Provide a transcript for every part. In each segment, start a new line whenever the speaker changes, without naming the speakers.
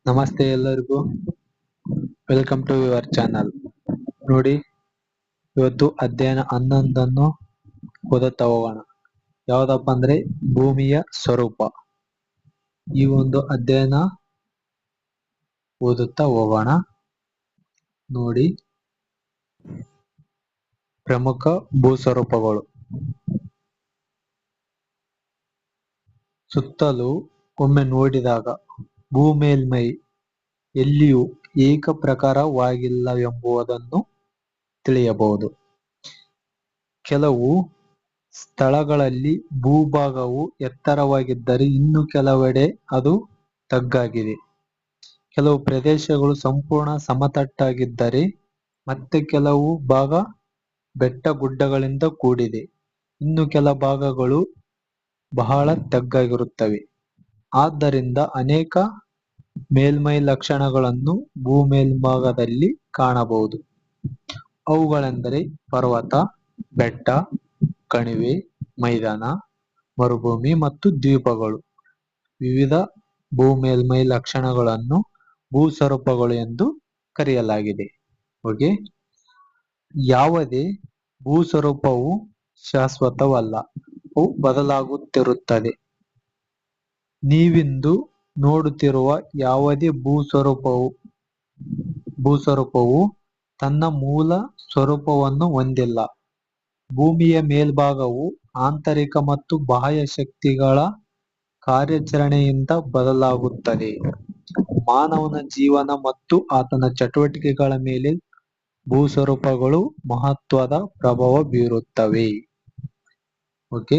ನಮಸ್ತೆ ಎಲ್ಲರಿಗೂ. Welcome to your channel. ನೋಡಿ, ಇವತ್ತು ಅಧ್ಯಯನ 11 ಓದುತ್ತಾ ಹೋಗೋಣ. ಯಾವ್ದಪ್ಪ ಅಂದ್ರೆ ಭೂಮಿಯ ಸ್ವರೂಪ. ಈ ಒಂದು ಅಧ್ಯಯನ ಓದುತ್ತಾ ಹೋಗೋಣ. ನೋಡಿ, ಪ್ರಮುಖ ಭೂಸ್ವರೂಪಗಳು. ಸುತ್ತಲೂ ಒಮ್ಮೆ ನೋಡಿದಾಗ ಭೂಮೇಲ್ಮೈ ಎಲ್ಲಿಯೂ ಏಕಪ್ರಕಾರವಾಗಿಲ್ಲವೆಂಬುದನ್ನು ತಿಳಿಯಬಹುದು. ಕೆಲವು ಸ್ಥಳಗಳಲ್ಲಿ ಭೂಭಾಗವು ಎತ್ತರವಾಗಿದ್ದರೆ ಇನ್ನು ಕೆಲವೆಡೆ ಅದು ತಗ್ಗಾಗಿದೆ. ಕೆಲವು ಪ್ರದೇಶಗಳು ಸಂಪೂರ್ಣ ಸಮತಟ್ಟಾಗಿದ್ದರೆ ಮತ್ತೆ ಕೆಲವು ಭಾಗ ಬೆಟ್ಟ ಗುಡ್ಡಗಳಿಂದ ಕೂಡಿದೆ. ಇನ್ನು ಕೆಲ ಭಾಗಗಳು ಬಹಳ ತಗ್ಗಾಗಿರುತ್ತವೆ. ಆದ್ದರಿಂದ ಅನೇಕ ಮೇಲ್ಮೈ ಲಕ್ಷಣಗಳನ್ನು ಭೂಮೇಲ್ಭಾಗದಲ್ಲಿ ಕಾಣಬಹುದು. ಅವುಗಳೆಂದರೆ ಪರ್ವತ, ಬೆಟ್ಟ, ಕಣಿವೆ, ಮೈದಾನ, ಮರುಭೂಮಿ ಮತ್ತು ದ್ವೀಪಗಳು. ವಿವಿಧ ಭೂಮೇಲ್ಮೈ ಲಕ್ಷಣಗಳನ್ನು ಭೂಸ್ವರೂಪಗಳು ಎಂದು ಕರೆಯಲಾಗಿದೆ. ಓಕೆ, ಯಾವುದೇ ಭೂಸ್ವರೂಪವು ಶಾಶ್ವತವಲ್ಲ, ಅವು ಬದಲಾಗುತ್ತಿರುತ್ತದೆ. ನೀವಿಂದು ನೋಡುತ್ತಿರುವ ಯಾವುದೇ ಭೂಸ್ವರೂಪವು ತನ್ನ ಮೂಲ ಸ್ವರೂಪವನ್ನು ಹೊಂದಿಲ್ಲ. ಭೂಮಿಯ ಮೇಲ್ಭಾಗವು ಆಂತರಿಕ ಮತ್ತು ಬಾಹ್ಯ ಶಕ್ತಿಗಳ ಕಾರ್ಯಾಚರಣೆಯಿಂದ ಬದಲಾಗುತ್ತದೆ. ಮಾನವನ ಜೀವನ ಮತ್ತು ಆತನ ಚಟುವಟಿಕೆಗಳ ಮೇಲೆ ಭೂಸ್ವರೂಪಗಳು ಮಹತ್ವದ ಪ್ರಭಾವ ಬೀರುತ್ತವೆ. ಓಕೆ,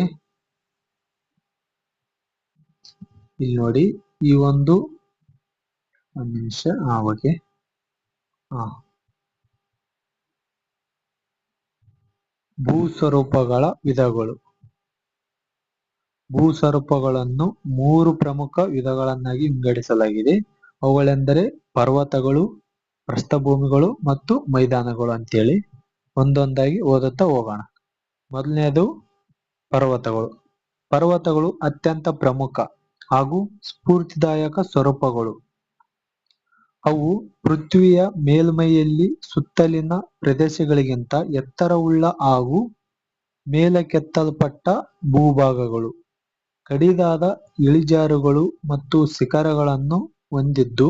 ಇಲ್ಲಿ ನೋಡಿ, ಈ ಒಂದು ನಿಮಿಷ. ಓಕೆ, ಭೂಸ್ವರೂಪಗಳ ವಿಧಗಳು. ಭೂಸ್ವರೂಪಗಳನ್ನು 3 ಪ್ರಮುಖ ವಿಧಗಳನ್ನಾಗಿ ವಿಂಗಡಿಸಲಾಗಿದೆ. ಅವುಗಳೆಂದರೆ ಪರ್ವತಗಳು, ಪ್ರಸ್ಥಭೂಮಿಗಳು ಮತ್ತು ಮೈದಾನಗಳು ಅಂತೇಳಿ ಒಂದೊಂದಾಗಿ ಓದುತ್ತಾ ಹೋಗೋಣ. ಮೊದಲನೇದು ಪರ್ವತಗಳು. ಪರ್ವತಗಳು ಅತ್ಯಂತ ಪ್ರಮುಖ ಹಾಗೂ ಸ್ಫೂರ್ತಿದಾಯಕ ಸ್ವರೂಪಗಳು. ಅವು ಪೃಥ್ವಿಯ ಮೇಲ್ಮೈಯಲ್ಲಿ ಸುತ್ತಲಿನ ಪ್ರದೇಶಗಳಿಗಿಂತ ಎತ್ತರವುಳ್ಳ ಹಾಗೂ ಮೇಲಕ್ಕೆತ್ತಲ್ಪಟ್ಟ ಭೂಭಾಗಗಳು. ಕಡಿದಾದ ಇಳಿಜಾರುಗಳು ಮತ್ತು ಶಿಖರಗಳನ್ನು ಹೊಂದಿದ್ದು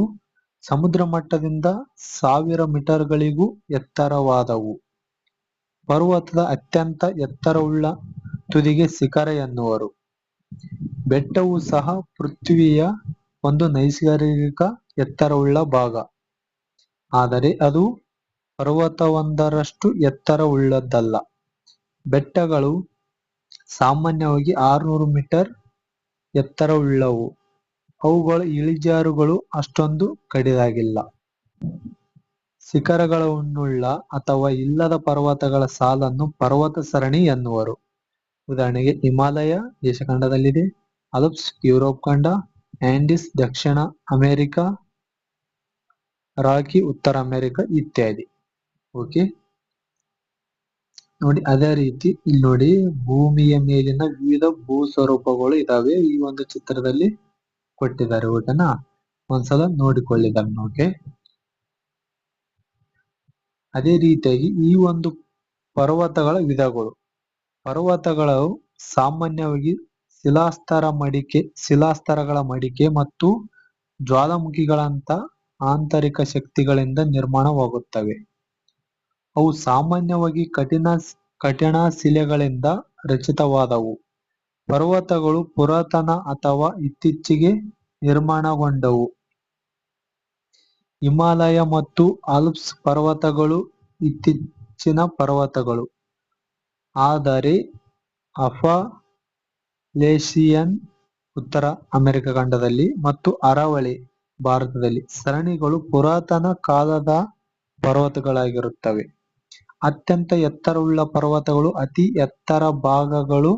ಸಮುದ್ರ ಮಟ್ಟದಿಂದ 1000 ಮೀಟರ್ಗಳಿಗೂ ಎತ್ತರವಾದವು. ಪರ್ವತದ ಅತ್ಯಂತ ಎತ್ತರವುಳ್ಳ ತುದಿಗೆ ಶಿಖರ ಎನ್ನುವರು. ಬೆಟ್ಟವೂ ಸಹ ಪೃಥ್ವಿಯ ಒಂದು ನೈಸರ್ಗಿಕ ಎತ್ತರವುಳ್ಳ ಭಾಗ, ಆದರೆ ಅದು ಪರ್ವತವೊಂದರಷ್ಟು ಎತ್ತರವುಳ್ಳದ್ದಲ್ಲ. ಬೆಟ್ಟಗಳು ಸಾಮಾನ್ಯವಾಗಿ 600 ಮೀಟರ್ ಎತ್ತರವುಳ್ಳವು. ಅವುಗಳ ಇಳಿಜಾರುಗಳು ಅಷ್ಟೊಂದು ಕಡಿದಾಗಿಲ್ಲ. ಶಿಖರಗಳನ್ನುಳ್ಳ ಅಥವಾ ಇಲ್ಲದ ಪರ್ವತಗಳ ಸಾಲನ್ನು ಪರ್ವತ ಸರಣಿ ಎನ್ನುವರು. ಉದಾಹರಣೆಗೆ ಹಿಮಾಲಯ ಏಷ್ಯಾಖಂಡದಲ್ಲಿದೆ, ಆಲ್ಪ್ಸ್ ಯುರೋಪ್ ಖಂಡ, ಆಂಡೀಸ್ ದಕ್ಷಿಣ ಅಮೆರಿಕ, ರಾಕಿ ಉತ್ತರ ಅಮೆರಿಕ ಇತ್ಯಾದಿ. ಓಕೆ, ನೋಡಿ, ಅದೇ ರೀತಿ ಇಲ್ಲಿ ನೋಡಿ, ಭೂಮಿಯ ಮೇಲಿನ ವಿವಿಧ ಭೂಸ್ವರೂಪಗಳು ಇದಾವೆ. ಈ ಒಂದು ಚಿತ್ರದಲ್ಲಿ ಕೊಟ್ಟಿದ್ದಾರೆ. ಓಕೆನಾ, ಒಂದ್ಸಲ ನೋಡಿಕೊಳ್ಳಿದನ್ನು. ಓಕೆ, ಅದೇ ರೀತಿಯಾಗಿ ಈ ಒಂದು ಪರ್ವತಗಳ ವಿಧಗಳು. ಪರ್ವತಗಳು ಸಾಮಾನ್ಯವಾಗಿ ಶಿಲಾಸ್ತರಗಳ ಮಡಿಕೆ ಮತ್ತು ಜ್ವಾಲಾಮುಖಿಗಳಂತ ಆಂತರಿಕ ಶಕ್ತಿಗಳಿಂದ ನಿರ್ಮಾಣವಾಗುತ್ತವೆ. ಅವು ಸಾಮಾನ್ಯವಾಗಿ ಕಠಿಣ ಶಿಲೆಗಳಿಂದ ರಚಿತವಾದವು. ಪರ್ವತಗಳು ಪುರಾತನ ಅಥವಾ ಇತ್ತೀಚೆಗೆ ನಿರ್ಮಾಣಗೊಂಡವು. ಹಿಮಾಲಯ ಮತ್ತು ಆಲ್ಪ್ಸ್ ಪರ್ವತಗಳು ಇತ್ತೀಚಿನ ಪರ್ವತಗಳು, ಆದರೆ ಅಪಲೇಶಿಯನ್ ಉತ್ತರ ಅಮೆರಿಕ ಖಂಡದಲ್ಲಿ ಮತ್ತು ಅರಾವಳಿ ಭಾರತದಲ್ಲಿ ಸರಣಿಗಳು ಪುರಾತನ ಕಾಲದ ಪರ್ವತಗಳಾಗಿರುತ್ತವೆ. ಅತ್ಯಂತ ಎತ್ತರವುಳ್ಳ ಪರ್ವತಗಳು ಅತಿ ಎತ್ತರ ಭಾಗಗಳು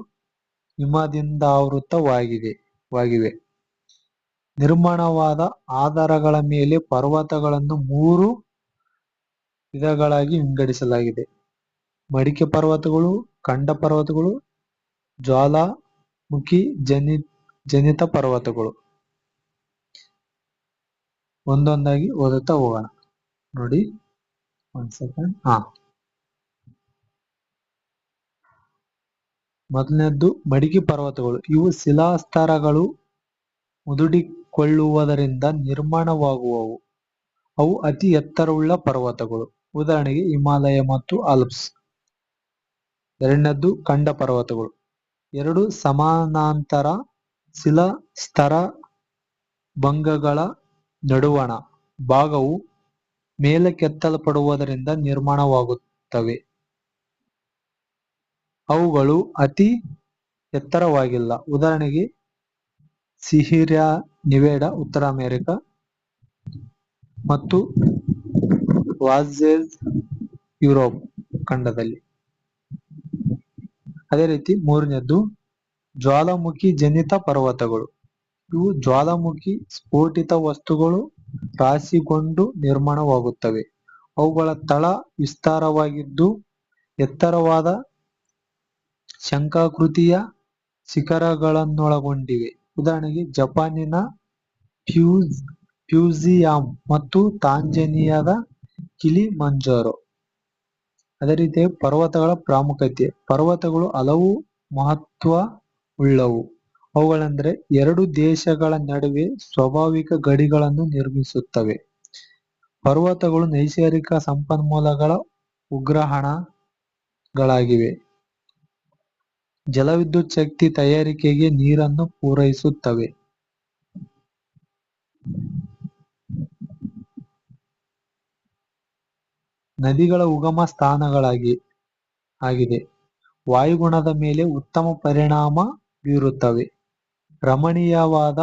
ಹಿಮದಿಂದಾವೃತವಾಗಿವೆ. ನಿರ್ಮಾಣವಾದ ಆಧಾರಗಳ ಮೇಲೆ ಪರ್ವತಗಳನ್ನು 3 ವಿಧಗಳಾಗಿ ವಿಂಗಡಿಸಲಾಗಿದೆ: ಮಡಿಕೆ ಪರ್ವತಗಳು, ಖಂಡ ಪರ್ವತಗಳು, ಜ್ವಾಲಾಮುಖಿ ಜನಿತ ಪರ್ವತಗಳು. ಒಂದೊಂದಾಗಿ ಓದುತ್ತಾ ಹೋಗೋಣ. ನೋಡಿ, ಒಂದ್ ಸೆಕೆಂಡ್. ಮೊದಲನೇದ್ದು ಮಡಿಕೆ ಪರ್ವತಗಳು. ಇವು ಶಿಲಾಸ್ತರಗಳು ಮುದುಡಿಕೊಳ್ಳುವುದರಿಂದ ನಿರ್ಮಾಣವಾಗುವವು. ಅವು ಅತಿ ಎತ್ತರವುಳ್ಳ ಪರ್ವತಗಳು. ಉದಾಹರಣೆಗೆ ಹಿಮಾಲಯ ಮತ್ತು ಆಲ್ಪ್ಸ್. ಎರಡನೇದ್ದು ಖಂಡ ಪರ್ವತಗಳು. ಎರಡು ಸಮಾನಾಂತರ ಶಿಲಾಸ್ತರ ಭಂಗಗಳ ನಡುವಣ ಭಾಗವು ಮೇಲಕ್ಕೆತ್ತಲ್ಪಡುವುದರಿಂದ ನಿರ್ಮಾಣವಾಗುತ್ತವೆ. ಅವುಗಳು ಅತಿ ಎತ್ತರವಾಗಿಲ್ಲ. ಉದಾಹರಣೆಗೆ ಸಿಯೆರಾ ನೆವಾಡಾ ಉತ್ತರ ಅಮೆರಿಕ ಮತ್ತು ವಾಜೆಸ್ ಯುರೋಪ್ ಖಂಡದಲ್ಲಿ. ಅದೇ ರೀತಿ ಮೂರನೇದ್ದು ಜ್ವಾಲಾಮುಖಿ ಜನಿತ ಪರ್ವತಗಳು. ಇವು ಜ್ವಾಲಾಮುಖಿ ಸ್ಫೋಟಿತ ವಸ್ತುಗಳು ರಾಶಿಗೊಂಡು ನಿರ್ಮಾಣವಾಗುತ್ತವೆ. ಅವುಗಳ ತಳ ವಿಸ್ತಾರವಾಗಿದ್ದು ಎತ್ತರವಾದ ಶಂಖಾಕೃತಿಯ ಶಿಖರಗಳನ್ನೊಳಗೊಂಡಿವೆ. ಉದಾಹರಣೆಗೆ ಜಪಾನಿನ ಫ್ಯೂಜಿಯಾಮ್ ಮತ್ತು ತಾಂಜಾನಿಯಾದ ಕಿಲಿಮಂಜಾರೋ. ಅದೇ ರೀತಿ ಪರ್ವತಗಳ ಪ್ರಾಮುಖ್ಯತೆ. ಪರ್ವತಗಳು ಹಲವು ಮಹತ್ವ ಉಳ್ಳವು. ಅವುಗಳೆಂದರೆ ಎರಡು ದೇಶಗಳ ನಡುವೆ ಸ್ವಾಭಾವಿಕ ಗಡಿಗಳನ್ನು ನಿರ್ಮಿಸುತ್ತವೆ. ಪರ್ವತಗಳು ನೈಸರ್ಗಿಕ ಸಂಪನ್ಮೂಲಗಳ ಉಗ್ರಾಣಗಳಾಗಿವೆ. ಜಲವಿದ್ಯುತ್ ಶಕ್ತಿ ತಯಾರಿಕೆಗೆ ನೀರನ್ನು ಪೂರೈಸುತ್ತವೆ. ನದಿಗಳ ಉಗಮ ಸ್ಥಾನಗಳಾಗಿದೆ. ವಾಯುಗುಣದ ಮೇಲೆ ಉತ್ತಮ ಪರಿಣಾಮ ಬೀರುತ್ತವೆ. ರಮಣೀಯವಾದ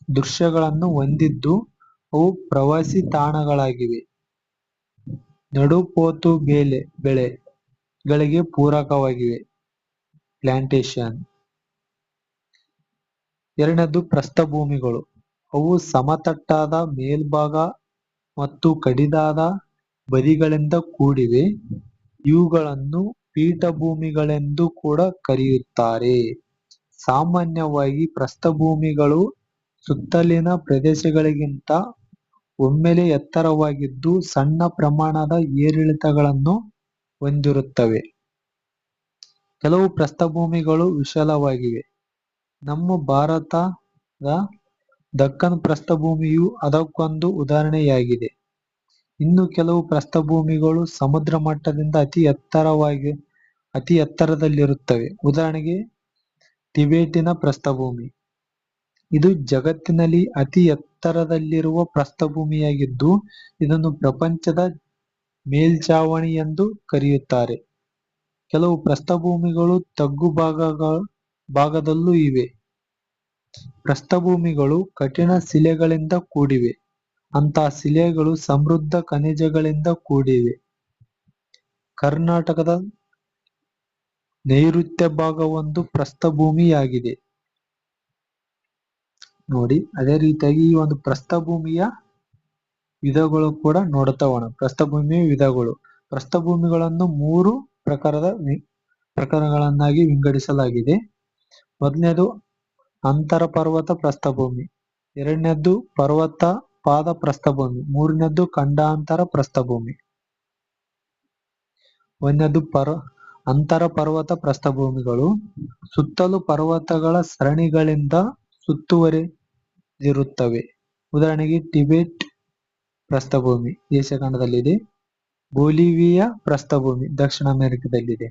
ದೃಶ್ಯಗಳನ್ನು ಹೊಂದಿದ್ದು ಅವು ಪ್ರವಾಸಿ ತಾಣಗಳಾಗಿವೆ. ನಡುಪೋತು ಬೆಳೆಗಳಿಗೆ ಪೂರಕವಾಗಿವೆ. ಪ್ಲಾಂಟೇಶನ್. ಎರಡನೇದ್ದು ಪ್ರಸ್ಥಭೂಮಿಗಳು. ಅವು ಸಮತಟ್ಟಾದ ಮೇಲ್ಭಾಗ ಮತ್ತು ಕಡಿದಾದ ಬದಿಗಳಿಂದ ಕೂಡಿವೆ. ಇವುಗಳನ್ನು ಪೀಠಭೂಮಿಗಳೆಂದು ಕೂಡ ಕರೆಯುತ್ತಾರೆ. ಸಾಮಾನ್ಯವಾಗಿ ಪ್ರಸ್ಥಭೂಮಿಗಳು ಸುತ್ತಲಿನ ಪ್ರದೇಶಗಳಿಗಿಂತ ಒಮ್ಮೆಲೆ ಎತ್ತರವಾಗಿದ್ದು ಸಣ್ಣ ಪ್ರಮಾಣದ ಏರಿಳಿತಗಳನ್ನು ಹೊಂದಿರುತ್ತವೆ. ಕೆಲವು ಪ್ರಸ್ಥಭೂಮಿಗಳು ವಿಶಾಲವಾಗಿವೆ. ನಮ್ಮ ಭಾರತದ ದಕ್ಕನ್ ಪ್ರಸ್ಥಭೂಮಿಯು ಅದಕ್ಕೊಂದು ಉದಾಹರಣೆಯಾಗಿದೆ. ಇನ್ನು ಕೆಲವು ಪ್ರಸ್ಥಭೂಮಿಗಳು ಸಮುದ್ರ ಮಟ್ಟದಿಂದ ಅತಿ ಎತ್ತರದಲ್ಲಿರುತ್ತವೆ. ಉದಾಹರಣೆಗೆ ಟಿಬೆಟಿನ ಪ್ರಸ್ಥಭೂಮಿ. ಇದು ಜಗತ್ತಿನಲ್ಲಿ ಅತಿ ಎತ್ತರದಲ್ಲಿರುವ ಪ್ರಸ್ಥಭೂಮಿಯಾಗಿದ್ದು ಇದನ್ನು ಪ್ರಪಂಚದ ಮೇಲ್ಛಾವಣಿ ಎಂದು ಕರೆಯುತ್ತಾರೆ. ಕೆಲವು ಪ್ರಸ್ಥಭೂಮಿಗಳು ತಗ್ಗು ಭಾಗದಲ್ಲೂ ಇವೆ. ಪ್ರಸ್ಥಭೂಮಿಗಳು ಕಠಿಣ ಶಿಲೆಗಳಿಂದ ಕೂಡಿವೆ. ಅಂತಹ ಶಿಲೆಗಳು ಸಮೃದ್ಧ ಖನಿಜಗಳಿಂದ ಕೂಡಿವೆ. ಕರ್ನಾಟಕದ ನೈಋತ್ಯ ಭಾಗ ಒಂದು ಪ್ರಸ್ಥಭೂಮಿಯಾಗಿದೆ. ನೋಡಿ, ಅದೇ ರೀತಿಯಾಗಿ ಈ ಒಂದು ಪ್ರಸ್ಥಭೂಮಿಯ ವಿಧಗಳು ಕೂಡ ನೋಡುತ್ತಾ ಹೋಗೋಣ. ಪ್ರಸ್ಥಭೂಮಿಯ ವಿಧಗಳು. ಪ್ರಸ್ಥಭೂಮಿಗಳನ್ನು 3 ಪ್ರಕಾರಗಳನ್ನಾಗಿ ವಿಂಗಡಿಸಲಾಗಿದೆ. ಮೊದಲನೇದು ಅಂತರ ಪರ್ವತ ಪ್ರಸ್ಥಭೂಮಿ. ಎರಡನೇದ್ದು ಪರ್ವತ ಪಾದ ಪ್ರಸ್ಥಭೂಮಿ. ಮೂರನೇದ್ದು ಖಂಡಾಂತರ ಪ್ರಸ್ಥಭೂಮಿ. ಒಂದನೇದ್ದು ಅಂತರ ಪರ್ವತ ಪ್ರಸ್ಥಭೂಮಿಗಳು ಸುತ್ತಲೂ ಪರ್ವತಗಳ ಸರಣಿಗಳಿಂದ ಸುತ್ತುವರಿದಿರುತ್ತವೆ. ಉದಾಹರಣೆಗೆ ಟಿಬೆಟ್ ಪ್ರಸ್ಥಭೂಮಿ ಏಷ್ಯಾ ಖಂಡದಲ್ಲಿದೆ. ಬೊಲಿವಿಯಾ ಪ್ರಸ್ಥಭೂಮಿ ದಕ್ಷಿಣ ಅಮೆರಿಕದಲ್ಲಿದೆ.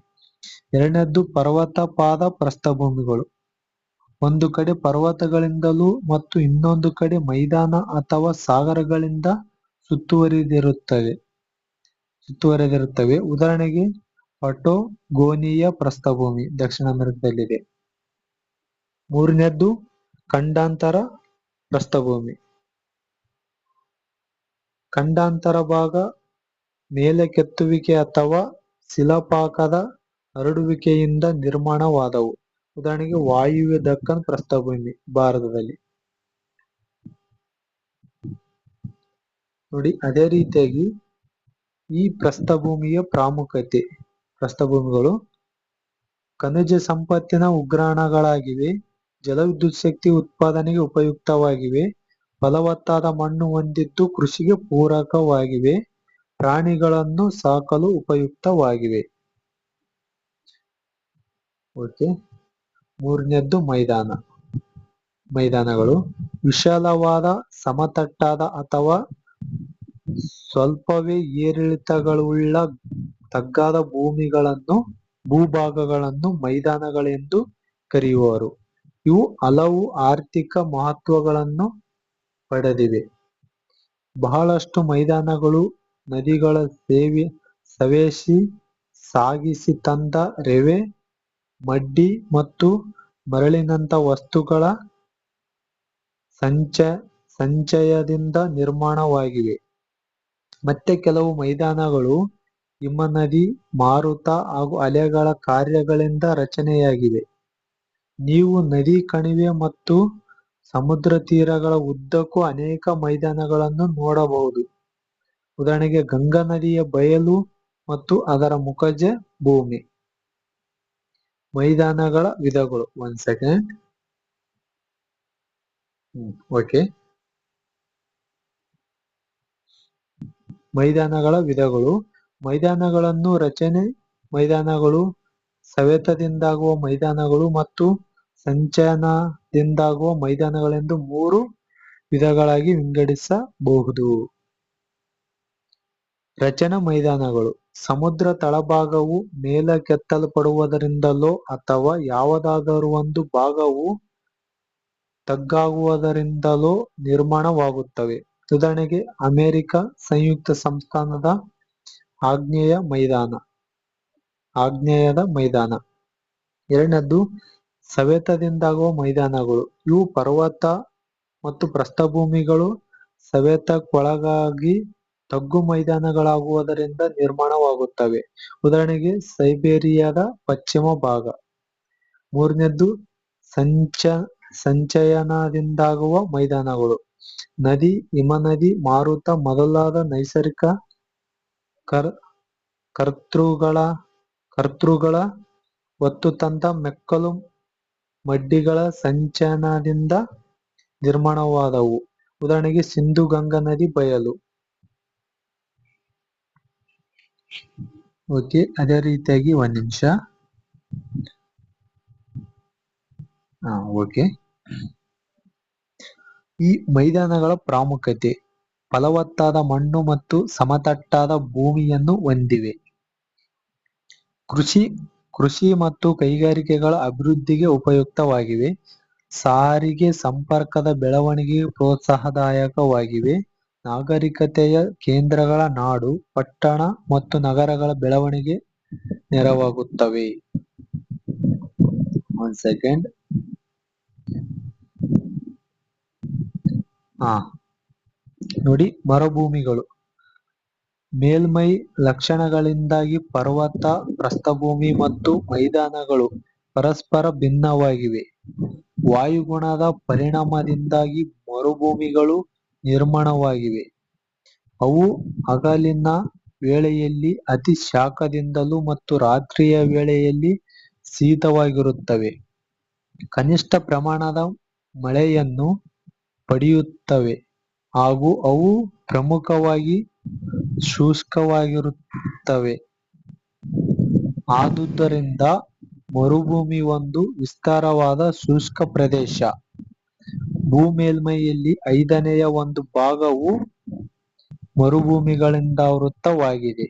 ಎರಡನೇದ್ದು ಪರ್ವತ ಪಾದ ಪ್ರಸ್ಥಭೂಮಿಗಳು ಒಂದು ಕಡೆ ಪರ್ವತಗಳಿಂದಲೂ ಮತ್ತು ಇನ್ನೊಂದು ಕಡೆ ಮೈದಾನ ಅಥವಾ ಸಾಗರಗಳಿಂದ ಸುತ್ತುವರೆದಿರುತ್ತವೆ. ಉದಾಹರಣೆಗೆ ಪಟಗೋನಿಯಾ ಪ್ರಸ್ಥಭೂಮಿ ದಕ್ಷಿಣ ಅಮೆರಿಕದಲ್ಲಿದೆ. ಮೂರನೇದ್ದು ಖಂಡಾಂತರ ಪ್ರಸ್ಥಭೂಮಿ. ಖಂಡಾಂತರ ಭಾಗ ಮೇಲಕ್ಕೆತ್ತುವಿಕೆ ಅಥವಾ ಶಿಲಾಪಾಕದ ಹರಡುವಿಕೆಯಿಂದ ನಿರ್ಮಾಣವಾದವು. ಉದಾಹರಣೆಗೆ ವಾಯುವ್ಯ ದಕ್ಕನ್ ಪ್ರಸ್ಥಭೂಮಿ ಭಾರತದಲ್ಲಿ. ನೋಡಿ, ಅದೇ ರೀತಿಯಾಗಿ ಈ ಪ್ರಸ್ಥಭೂಮಿಯ ಪ್ರಾಮುಖ್ಯತೆ. ಪ್ರಸ್ಥಭೂಮಿಗಳು ಖನಿಜ ಸಂಪತ್ತಿನ ಉಗ್ರಾಣಗಳಾಗಿವೆ. ಜಲವಿದ್ಯುತ್ ಶಕ್ತಿ ಉತ್ಪಾದನೆಗೆ ಉಪಯುಕ್ತವಾಗಿವೆ. ಫಲವತ್ತಾದ ಮಣ್ಣು ಹೊಂದಿದ್ದು ಕೃಷಿಗೆ ಪೂರಕವಾಗಿವೆ. ಪ್ರಾಣಿಗಳನ್ನು ಸಾಕಲು ಉಪಯುಕ್ತವಾಗಿವೆ. ಓಕೆ. ಮೂರನೇದ್ದು ಮೈದಾನಗಳು ವಿಶಾಲವಾದ ಸಮತಟ್ಟಾದ ಅಥವಾ ಸ್ವಲ್ಪವೇ ಏರಿಳಿತಗಳುಳ್ಳ ತಗ್ಗಾದ ಭೂಭಾಗಗಳನ್ನು ಮೈದಾನಗಳೆಂದು ಕರೆಯುವರು. ಇವು ಹಲವು ಆರ್ಥಿಕ ಮಹತ್ವಗಳನ್ನು ಪಡೆದಿವೆ. ಬಹಳಷ್ಟು ಮೈದಾನಗಳು ನದಿಗಳ ಸವೆಸಿ ಸಾಗಿಸಿ ತಂದ ರೇವೆ, ಮಡ್ಡಿ ಮತ್ತು ಮರಳಿನಂಥ ವಸ್ತುಗಳ ಸಂಚಯದಿಂದ ನಿರ್ಮಾಣವಾಗಿವೆ. ಮತ್ತೆ ಕೆಲವು ಮೈದಾನಗಳು ಹಿಮನದಿ, ಮಾರುತ ಹಾಗೂ ಅಲೆಗಳ ಕಾರ್ಯಗಳಿಂದ ರಚನೆಯಾಗಿವೆ. ನೀವು ನದಿ ಕಣಿವೆ ಮತ್ತು ಸಮುದ್ರ ತೀರಗಳ ಉದ್ದಕ್ಕೂ ಅನೇಕ ಮೈದಾನಗಳನ್ನು ನೋಡಬಹುದು. ಉದಾಹರಣೆಗೆ ಗಂಗಾ ನದಿಯ ಬಯಲು ಮತ್ತು ಅದರ ಮುಖಜ ಭೂಮಿ. ಮೈದಾನಗಳ ವಿಧಗಳು. One second. ಓಕೆ. ಮೈದಾನಗಳ ವಿಧಗಳು. ಮೈದಾನಗಳನ್ನು ಮೈದಾನಗಳು, ಸವೆತದಿಂದಾಗುವ ಮೈದಾನಗಳು ಮತ್ತು ಸಂಚಯನದಿಂದಾಗುವ ಮೈದಾನಗಳೆಂದು 3 ವಿಧಗಳಾಗಿ ವಿಂಗಡಿಸಬಹುದು. ರಚನಾ ಮೈದಾನಗಳು ಸಮುದ್ರ ತಳಭಾಗವು ಮೇಲಕ್ಕೆತ್ತಲ್ಪಡುವುದರಿಂದಲೋ ಅಥವಾ ಯಾವುದಾದರೂ ಒಂದು ಭಾಗವು ತಗ್ಗಾಗುವುದರಿಂದಲೋ ನಿರ್ಮಾಣವಾಗುತ್ತವೆ. ಉದಾಹರಣೆಗೆ ಅಮೆರಿಕ ಸಂಯುಕ್ತ ಸಂಸ್ಥಾನದ ಆಗ್ನೇಯದ ಮೈದಾನ. ಎರಡನೇದ್ದು ಸವೆತದಿಂದಾಗುವ ಮೈದಾನಗಳು. ಇವು ಪರ್ವತ ಮತ್ತು ಪ್ರಸ್ಥಭೂಮಿಗಳು ಸವೆತಕ್ಕೊಳಗಾಗಿ ತಗ್ಗು ಮೈದಾನಗಳಾಗುವುದರಿಂದ ನಿರ್ಮಾಣವಾಗುತ್ತವೆ. ಉದಾಹರಣೆಗೆ ಸೈಬೇರಿಯಾದ ಪಶ್ಚಿಮ ಭಾಗ. ಮೂರನೇದ್ದು ಸಂಚಯನದಿಂದಾಗುವ ಮೈದಾನಗಳು. ನದಿ, ಹಿಮನದಿ, ಮಾರುತ ಮೊದಲಾದ ನೈಸರ್ಗಿಕ ಕರ್ತೃಗಳ ಹೊತ್ತು ತಂದ ಮೆಕ್ಕಲು ಮಡ್ಡಿಗಳ ಸಂಚಯನದಿಂದ ನಿರ್ಮಾಣವಾದವು. ಉದಾಹರಣೆಗೆ ಸಿಂಧೂ ಗಂಗಾ ನದಿ ಬಯಲು. ಓಕೆ. ಅದೇ ರೀತಿಯಾಗಿ ಒಂದು ನಿಮಿಷ. ಓಕೆ. ಈ ಮೈದಾನಗಳ ಪ್ರಾಮುಖ್ಯತೆ ಫಲವತ್ತಾದ ಮಣ್ಣು ಮತ್ತು ಸಮತಟ್ಟಾದ ಭೂಮಿಯನ್ನು ಹೊಂದಿವೆ. ಕೃಷಿ ಮತ್ತು ಕೈಗಾರಿಕೆಗಳ ಅಭಿವೃದ್ಧಿಗೆ ಉಪಯುಕ್ತವಾಗಿವೆ. ಸಾರಿಗೆ ಸಂಪರ್ಕದ ಬೆಳವಣಿಗೆಗೆ ಪ್ರೋತ್ಸಾಹದಾಯಕವಾಗಿವೆ. ನಾಗರಿಕತೆಯ ಕೇಂದ್ರಗಳ ನಾಡು, ಪಟ್ಟಣ ಮತ್ತು ನಗರಗಳ ಬೆಳವಣಿಗೆ ನೆರವಾಗುತ್ತವೆ. One second. ನೋಡಿ, ಮರುಭೂಮಿಗಳು ಮೇಲ್ಮೈ ಲಕ್ಷಣಗಳಿಂದಾಗಿ ಪರ್ವತ, ಪ್ರಸ್ಥಭೂಮಿ ಮತ್ತು ಮೈದಾನಗಳು ಪರಸ್ಪರ ಭಿನ್ನವಾಗಿವೆ. ವಾಯುಗುಣದ ಪರಿಣಾಮದಿಂದಾಗಿ ಮರುಭೂಮಿಗಳು ನಿರ್ಮಾಣವಾಗಿವೆ. ಅವು ಹಗಲಿನ ವೇಳೆಯಲ್ಲಿ ಅತಿ ಶಾಖದಿಂದಲೂ ಮತ್ತು ರಾತ್ರಿಯ ವೇಳೆಯಲ್ಲಿ ಶೀತವಾಗಿರುತ್ತವೆ. ಕನಿಷ್ಠ ಪ್ರಮಾಣದ ಮಳೆಯನ್ನು ಪಡೆಯುತ್ತವೆ ಹಾಗೂ ಅವು ಪ್ರಮುಖವಾಗಿ ಶುಷ್ಕವಾಗಿರುತ್ತವೆ. ಆದುದರಿಂದ ಮರುಭೂಮಿ ಒಂದು ವಿಸ್ತಾರವಾದ ಶುಷ್ಕ ಪ್ರದೇಶ. ಭೂಮೇಲ್ಮೈಯಲ್ಲಿ 1/5 ಭಾಗವು ಮರುಭೂಮಿಗಳಿಂದಾವೃತವಾಗಿದೆ.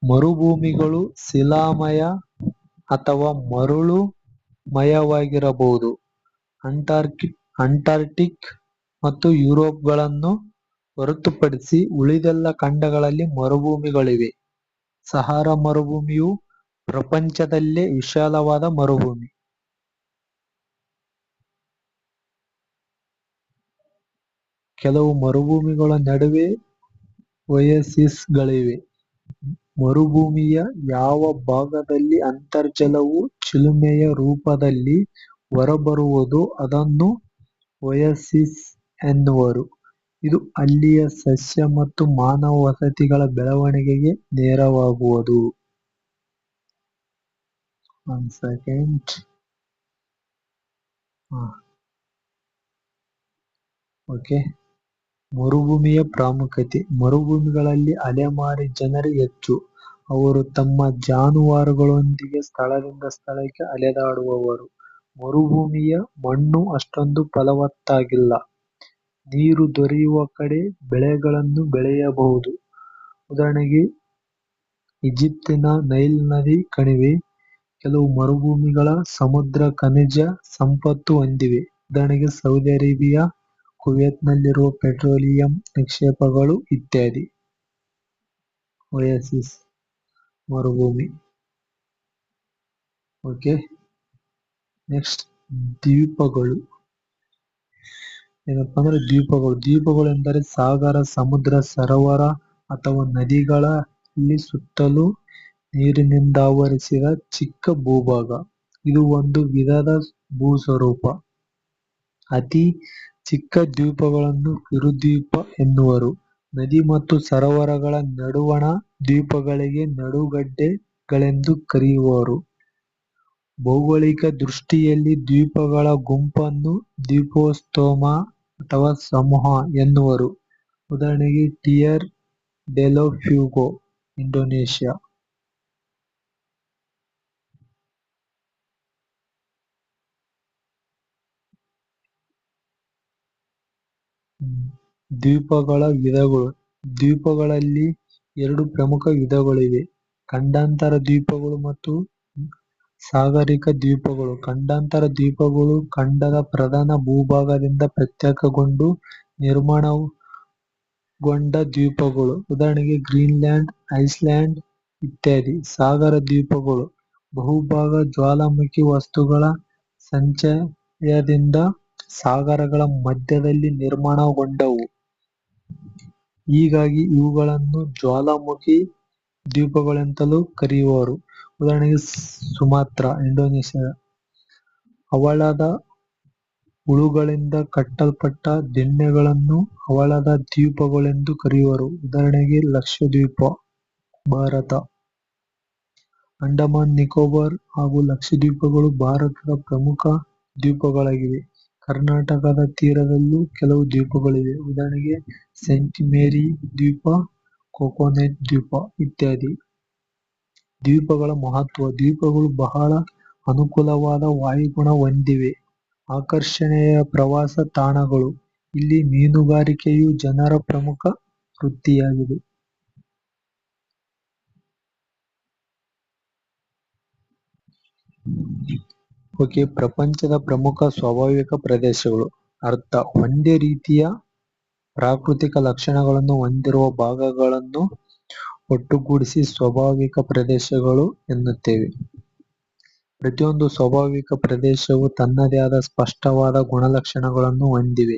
ಮರುಭೂಮಿಗಳು ಶಿಲಾಮಯ ಅಥವಾ ಮರಳುಮಯವಾಗಿರಬಹುದು. ಅಂಟಾರ್ಕ್ಟಿಕ್ ಮತ್ತು ಯುರೋಪ್ಗಳನ್ನು ಹೊರತುಪಡಿಸಿ ಉಳಿದೆಲ್ಲ ಖಂಡಗಳಲ್ಲಿ ಮರುಭೂಮಿಗಳಿವೆ. ಸಹಾರಾ ಮರುಭೂಮಿಯು ಪ್ರಪಂಚದಲ್ಲೇ ವಿಶಾಲವಾದ ಮರುಭೂಮಿ. ಕೆಲವು ಮರುಭೂಮಿಗಳ ನಡುವೆ ಒಯಸಿಸ್ಗಳಿವೆ. ಮರುಭೂಮಿಯ ಯಾವ ಭಾಗದಲ್ಲಿ ಅಂತರ್ಜಲವು ಚಿಲುಮೆಯ ರೂಪದಲ್ಲಿ ಹೊರಬರುವುದೋ ಅದನ್ನು ಒಯಸಿಸ್ ಎನ್ನುವರು. ಇದು ಅಲ್ಲಿಯ ಸಸ್ಯ ಮತ್ತು ಮಾನವ ವಸತಿಗಳ ಬೆಳವಣಿಗೆಗೆ ನೆರವಾಗುವುದು. One second. ಓಕೆ. ಮರುಭೂಮಿಯ ಪ್ರಾಮುಖ್ಯತೆ. ಮರುಭೂಮಿಗಳಲ್ಲಿ ಅಲೆಮಾರಿ ಜನರು ಹೆಚ್ಚು. ಅವರು ತಮ್ಮ ಜಾನುವಾರುಗಳೊಂದಿಗೆ ಸ್ಥಳದಿಂದ ಸ್ಥಳಕ್ಕೆ ಅಲೆದಾಡುವವರು. ಮರುಭೂಮಿಯ ಮಣ್ಣು ಅಷ್ಟೊಂದು ಫಲವತ್ತಾಗಿಲ್ಲ. ನೀರು ದೊರೆಯುವ ಕಡೆ ಬೆಳೆಗಳನ್ನು ಬೆಳೆಯಬಹುದು. ಉದಾಹರಣೆಗೆ ಈಜಿಪ್ತಿನ ನೈಲ್ ನದಿ ಕಣಿವೆ ಕೆಲವು ಮರುಭೂಮಿಗಳ ಸಮುದ್ರ ಖನಿಜ ಸಂಪತ್ತು ಹೊಂದಿವೆ. ಉದಾಹರಣೆಗೆ ಸೌದಿ ಅರೇಬಿಯಾ, ಕುವೈತ್ನಲ್ಲಿರುವ ಪೆಟ್ರೋಲಿಯಂ ನಿಕ್ಷೇಪಗಳು ಇತ್ಯಾದಿ. ಒಯಾಸಿಸ್ ಮರುಭೂಮಿ. ಓಕೆ. ನೆಕ್ಸ್ಟ್ ದ್ವೀಪಗಳು. ಏನಪ್ಪಾ ಅಂದ್ರೆ ದ್ವೀಪಗಳು ಎಂದರೆ ಸಾಗರ, ಸಮುದ್ರ, ಸರೋವರ ಅಥವಾ ನದಿಗಳಲ್ಲಿ ಸುತ್ತಲೂ ನೀರಿನಿಂದಾವರಿಸಿದ ಚಿಕ್ಕ ಭೂಭಾಗ. ಇದು ಒಂದು ವಿಧದ ಭೂಸ್ವರೂಪ. ಅತಿ ಚಿಕ್ಕ ದ್ವೀಪಗಳನ್ನು ಕಿರುದ್ವೀಪ ಎನ್ನುವರು. ನದಿ ಮತ್ತು ಸರೋವರಗಳ ನಡುವಣ ದ್ವೀಪಗಳಿಗೆ ನಡುಗಡ್ಡೆಗಳೆಂದು ಕರೆಯುವರು. ಭೌಗೋಳಿಕ ದೃಷ್ಟಿಯಲ್ಲಿ ದ್ವೀಪಗಳ ಗುಂಪನ್ನು ದ್ವೀಪೋತ್ಸವ ಅಥವಾ ಸಮೂಹ ಎನ್ನುವರು. ಉದಾಹರಣೆಗೆ ಟಿಯರ್ ಡೆಲ್ ಫ್ಯೂಗೊ, ಇಂಡೋನೇಷ್ಯಾ. ದ್ವೀಪಗಳ ವಿಧಗಳು. ದ್ವೀಪಗಳಲ್ಲಿ ಎರಡು ಪ್ರಮುಖ ವಿಧಗಳಿವೆ: ಖಂಡಾಂತರ ದ್ವೀಪಗಳು ಮತ್ತು ಸಾಗರಿಕ ದ್ವೀಪಗಳು. ಖಂಡಾಂತರ ದ್ವೀಪಗಳು ಖಂಡದ ಪ್ರಧಾನ ಭೂಭಾಗದಿಂದ ಪ್ರತ್ಯೇಕಗೊಂಡು ನಿರ್ಮಾಣಗೊಂಡ ದ್ವೀಪಗಳು. ಉದಾಹರಣೆಗೆ ಗ್ರೀನ್ಲ್ಯಾಂಡ್, ಐಸ್ಲ್ಯಾಂಡ್ ಇತ್ಯಾದಿ. ಸಾಗರ ದ್ವೀಪಗಳು ಬಹುಭಾಗ ಜ್ವಾಲಾಮುಖಿ ವಸ್ತುಗಳ ಸಂಚಯದಿಂದ ಸಾಗರಗಳ ಮಧ್ಯದಲ್ಲಿ ನಿರ್ಮಾಣಗೊಂಡವು. ಹೀಗಾಗಿ ಇವುಗಳನ್ನು ಜ್ವಾಲಾಮುಖಿ ದ್ವೀಪಗಳೆಂತಲೂ ಕರೆಯುವರು. ಉದಾಹರಣೆಗೆ ಸುಮಾತ್ರ, ಇಂಡೋನೇಷ್ಯಾ. ಹವಳದ ಹುಳುಗಳಿಂದ ಕಟ್ಟಲ್ಪಟ್ಟ ದಿಣ್ಣೆಗಳನ್ನು ಹವಳದ ದ್ವೀಪಗಳೆಂದು ಕರೆಯುವರು. ಉದಾಹರಣೆಗೆ ಲಕ್ಷದ್ವೀಪ, ಭಾರತ. ಅಂಡಮಾನ್ ನಿಕೋಬಾರ್ ಹಾಗೂ ಲಕ್ಷದ್ವೀಪಗಳು ಭಾರತದ ಪ್ರಮುಖ ದ್ವೀಪಗಳಾಗಿವೆ. ಕರ್ನಾಟಕದ ತೀರದಲ್ಲೂ ಕೆಲವು ದ್ವೀಪಗಳಿವೆ. ಉದಾಹರಣೆಗೆ ಸೇಂಟ್ ಮೇರಿ ದ್ವೀಪ, ಕೊಕೊನಟ್ ದ್ವೀಪ ಇತ್ಯಾದಿ. ದ್ವೀಪಗಳ ಮಹತ್ವ. ದ್ವೀಪಗಳು ಬಹಳ ಅನುಕೂಲವಾದ ವಾಯುಗುಣ ಹೊಂದಿವೆ. ಆಕರ್ಷಣೀಯ ಪ್ರವಾಸ ತಾಣಗಳು. ಇಲ್ಲಿ ಮೀನುಗಾರಿಕೆಯು ಜನರ ಪ್ರಮುಖ ವೃತ್ತಿಯಾಗಿದೆ. ಓಕೆ. ಪ್ರಪಂಚದ ಪ್ರಮುಖ ಸ್ವಾಭಾವಿಕ ಪ್ರದೇಶಗಳು. ಅರ್ಥ: ಒಂದೇ ರೀತಿಯ ಪ್ರಾಕೃತಿಕ ಲಕ್ಷಣಗಳನ್ನು ಹೊಂದಿರುವ ಭಾಗಗಳನ್ನು ಒಟ್ಟುಗೂಡಿಸಿ ಸ್ವಾಭಾವಿಕ ಪ್ರದೇಶಗಳು ಎನ್ನುತ್ತೇವೆ. ಪ್ರತಿಯೊಂದು ಸ್ವಾಭಾವಿಕ ಪ್ರದೇಶವು ತನ್ನದೇ ಆದ ಸ್ಪಷ್ಟವಾದ ಗುಣಲಕ್ಷಣಗಳನ್ನು ಹೊಂದಿವೆ.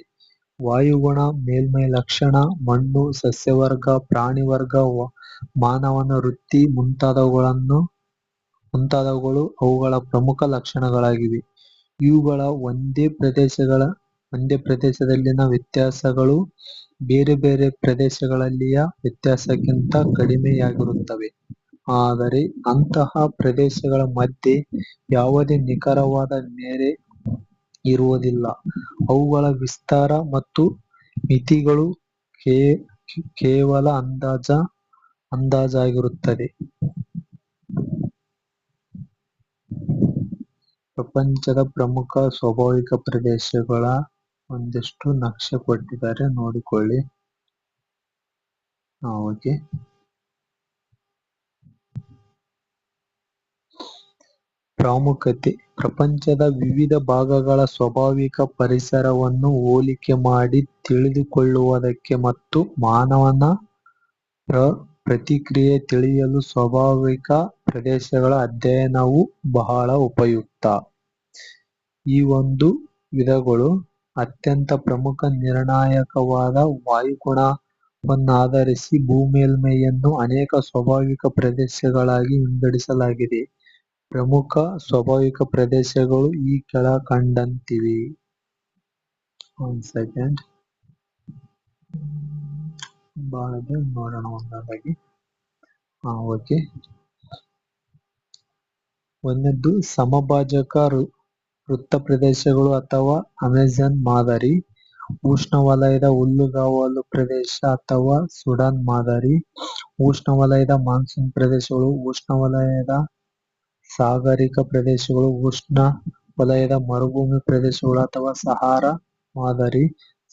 ವಾಯುಗುಣ, ಮೇಲ್ಮೈ ಲಕ್ಷಣ, ಮಣ್ಣು, ಸಸ್ಯವರ್ಗ, ಪ್ರಾಣಿವರ್ಗ, ಮಾನವನ ವೃತ್ತಿ ಮುಂತಾದವುಗಳು ಅವುಗಳ ಪ್ರಮುಖ ಲಕ್ಷಣಗಳಾಗಿವೆ. ಇವುಗಳ ಒಂದೇ ಪ್ರದೇಶದಲ್ಲಿನ ವ್ಯತ್ಯಾಸಗಳು ಬೇರೆ ಬೇರೆ ಪ್ರದೇಶಗಳಲ್ಲಿಯ ವ್ಯತ್ಯಾಸಕ್ಕಿಂತ ಕಡಿಮೆಯಾಗಿರುತ್ತವೆ. ಆದರೆ ಅಂತಹ ಪ್ರದೇಶಗಳ ಮಧ್ಯೆ ಯಾವುದೇ ನಿಖರವಾದ ಮೇರೆ ಇರುವುದಿಲ್ಲ. ಅವುಗಳ ವಿಸ್ತಾರ ಮತ್ತು ಮಿತಿಗಳು ಕೇವಲ ಅಂದಾಜಾಗಿರುತ್ತದೆ. ಪ್ರಪಂಚದ ಪ್ರಮುಖ ಸ್ವಾಭಾವಿಕ ಪ್ರದೇಶಗಳ ಒಂದಿಷ್ಟು ನಕ್ಷೆ ಕೊಟ್ಟಿದ್ದಾರೆ, ನೋಡಿಕೊಳ್ಳಿ. ಓಕೆ. ಪ್ರಾಮುಖ್ಯತೆ. ಪ್ರಪಂಚದ ವಿವಿಧ ಭಾಗಗಳ ಸ್ವಾಭಾವಿಕ ಪರಿಸರವನ್ನು ಹೋಲಿಕೆ ಮಾಡಿ ತಿಳಿದುಕೊಳ್ಳುವುದಕ್ಕೆ ಮತ್ತು ಮಾನವನ ಪ್ರತಿಕ್ರಿಯೆ ತಿಳಿಯಲು ಸ್ವಾಭಾವಿಕ ಪ್ರದೇಶಗಳ ಅಧ್ಯಯನವು ಬಹಳ ಉಪಯುಕ್ತ. ಈ ಒಂದು ವಿಧಗಳು ಅತ್ಯಂತ ಪ್ರಮುಖ ನಿರ್ಣಾಯಕವಾದ ವಾಯುಗುಣವನ್ನಾಧರಿಸಿ ಭೂಮೇಲ್ಮೈಯನ್ನು ಅನೇಕ ಸ್ವಾಭಾವಿಕ ಪ್ರದೇಶಗಳಾಗಿ ವಿಂಗಡಿಸಲಾಗಿದೆ. ಪ್ರಮುಖ ಸ್ವಾಭಾವಿಕ ಪ್ರದೇಶಗಳು ಈ ಕೆಳಕಂಡಂತಿವೆ. ಒಂದು ಸೆಕೆಂಡ್, ನೋಡೋಣ ಒಂದೊಂದಾಗಿ. ಓಕೆ. ಒಂದನೇದ್ದು ಸಮಭಾಜಕ ವೃತ್ತ ಪ್ರದೇಶಗಳು ಅಥವಾ ಅಮೆಜಾನ್ ಮಾದರಿ. ಉಷ್ಣವಲಯದ ಹುಲ್ಲುಗಾವಲು ಪ್ರದೇಶ ಅಥವಾ ಸುಡಾನ್ ಮಾದರಿ. ಉಷ್ಣವಲಯದ ಮಾನ್ಸೂನ್ ಪ್ರದೇಶಗಳು, ಉಷ್ಣವಲಯದ ಸಾಗರಿಕ ಪ್ರದೇಶಗಳು, ಉಷ್ಣ ವಲಯದ ಮರುಭೂಮಿ ಪ್ರದೇಶಗಳು ಅಥವಾ ಸಹಾರಾ ಮಾದರಿ.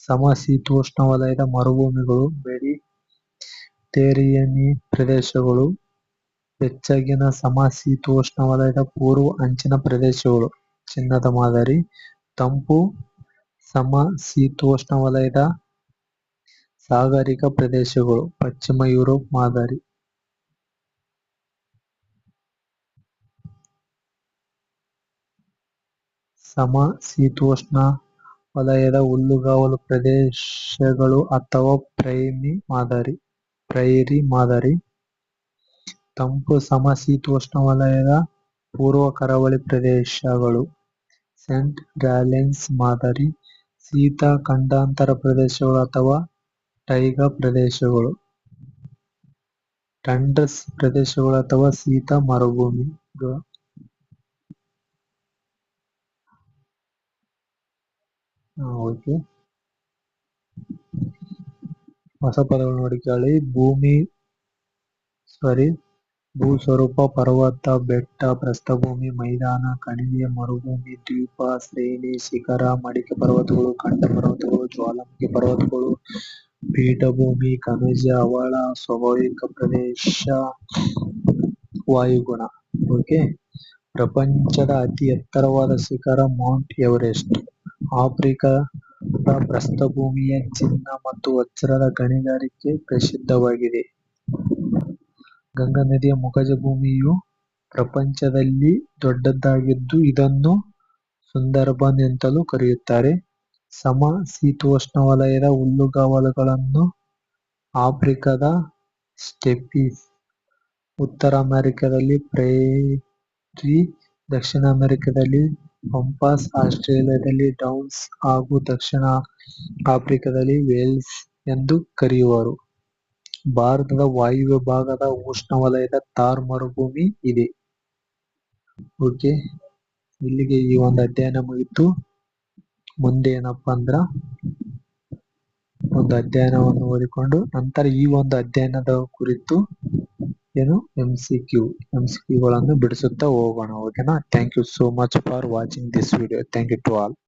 ಸಮಶೀತೋಷ್ಣವಲಯದ ಮರುಭೂಮಿಗಳು, ಮೆಡಿಟೇರಿಯನಿ ಪ್ರದೇಶಗಳು. ಬೆಚ್ಚಗಿನ ಸಮಶೀತೋಷ್ಣವಲಯದ ಪೂರ್ವ ಅಂಚಿನ ಪ್ರದೇಶಗಳು, ಚಿನ್ನದ ಮಾದರಿ. ತಂಪು ಸಮಶೀತೋಷ್ಣವಲಯದ ಸಾಗರಿಕ ಪ್ರದೇಶಗಳು, ಪಶ್ಚಿಮ ಯುರೋಪ್ ಮಾದರಿ. ಸಮಶೀತೋಷ್ಣ ವಲಯದ ಹುಲ್ಲುಗಾವಲು ಪ್ರದೇಶಗಳು ಅಥವಾ ಪ್ರೈರಿ ಮಾದರಿ. ತಂಪು ಸಮಶೀತೋಷ್ಣವಲಯದ ಪೂರ್ವ ಕರಾವಳಿ ಪ್ರದೇಶಗಳು, ಸೇಂಟ್ ಗಾಲೆನ್ಸ್ ಮಾದರಿ. ಶೀತ ಖಂಡಾಂತರ ಪ್ರದೇಶಗಳು ಅಥವಾ ಟೈಗಾ ಪ್ರದೇಶಗಳು, ಟಂಡ್ರಸ್ ಪ್ರದೇಶಗಳು ಅಥವಾ ಶೀತ ಮರುಭೂಮಿಗಳು. ಓಕೆ, ಹೊಸ ಪದಗಳು ನೋಡಿ ಕೇಳಿ. ಭೂಸ್ವರೂಪ, ಪರ್ವತ, ಬೆಟ್ಟ, ಪ್ರಸ್ಥಭೂಮಿ, ಮೈದಾನ, ಕಣಿವೆ, ಮರುಭೂಮಿ, ದ್ವೀಪ, ಶ್ರೇಣಿ, ಶಿಖರ, ಮಡಿಕೆ ಪರ್ವತಗಳು, ಖಂಡ ಪರ್ವತಗಳು, ಜ್ವಾಲಾಮುಖಿ ಪರ್ವತಗಳು, ಪೀಠಭೂಮಿ, ಖನಿಜ, ಹವಳ, ಸ್ವಾಭಾವಿಕ ಪ್ರದೇಶ, ವಾಯುಗುಣ. ಓಕೆ, ಪ್ರಪಂಚದ ಅತಿ ಎತ್ತರವಾದ ಶಿಖರ ಮೌಂಟ್ ಎವರೆಸ್ಟ್. ಆಫ್ರಿಕಾದ ಪ್ರಸ್ಥಭೂಮಿಯ ಚಿನ್ನ ಮತ್ತು ವಜ್ರದ ಗಣಿಗಾರಿಕೆ ಪ್ರಸಿದ್ಧವಾಗಿದೆ. ಗಂಗಾ ನದಿಯ ಮುಖಜ ಭೂಮಿಯು ಪ್ರಪಂಚದಲ್ಲಿ ದೊಡ್ಡದಾಗಿದ್ದು ಇದನ್ನು ಸುಂದರ್ಬನ್ ಎಂತಲೂ ಕರೆಯುತ್ತಾರೆ. ಸಮಶೀತೋಷ್ಣವಲಯದ ಹುಲ್ಲುಗಾವಲುಗಳನ್ನು ಆಫ್ರಿಕಾದ ಸ್ಟೆಪ್ಪೀಸ್, ಉತ್ತರ ಅಮೆರಿಕದಲ್ಲಿ ಪ್ರೈರಿ, ದಕ್ಷಿಣ ಅಮೆರಿಕದಲ್ಲಿ ಪಂಪಾಸ್, ಆಸ್ಟ್ರೇಲಿಯಾದಲ್ಲಿ ಡೌನ್ಸ್ ಹಾಗೂ ದಕ್ಷಿಣ ಆಫ್ರಿಕಾದಲ್ಲಿ ವೇಲ್ಸ್ ಎಂದು ಕರೆಯುವರು. ಭಾರತದ ವಾಯುವ್ಯ ಭಾಗದ ಉಷ್ಣವಲಯದ ಥಾರ್ ಮರುಭೂಮಿ ಇದೆ. ಓಕೆ, ಇಲ್ಲಿಗೆ ಈ ಒಂದು ಅಧ್ಯಯನ ಮುಗಿತು. ಮುಂದೆ ಏನಪ್ಪಾ ಅಂದ್ರ ಒಂದು ಅಧ್ಯಯನವನ್ನು ಓದಿಕೊಂಡು ನಂತರ ಈ ಒಂದು ಅಧ್ಯಯನದ ಕುರಿತು MCQ ಗಳನ್ನು ಬಿಡಿಸುತ್ತಾ ಹೋಗೋಣ. ಓಕೆನಾ? Thank you so much for watching this video. Thank you to all.